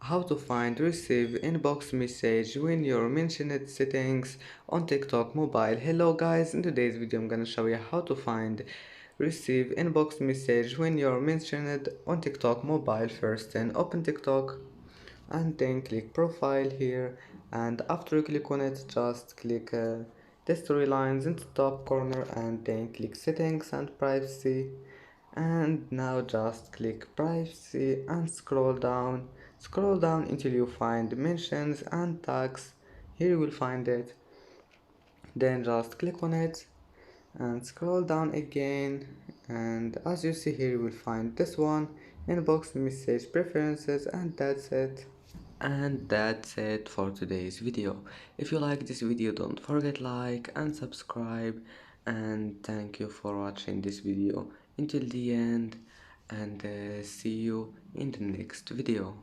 how to find receive inbox message when you're mentioned settings on TikTok mobile. Hello guys, in today's video I'm gonna show you how to find receive inbox message when you're mentioned on TikTok mobile. First then open TikTok and then click profile here, and after you click on it just click the storylines in the top corner and then click settings and privacy, and now just click privacy and scroll down until you find mentions and tags. Here you will find it, then just click on it and scroll down again, and as you see here you will find this one, inbox message preferences, and that's it. And that's it for today's video. If you like this video, don't forget like and subscribe, and thank you for watching this video until the end, and see you in the next video.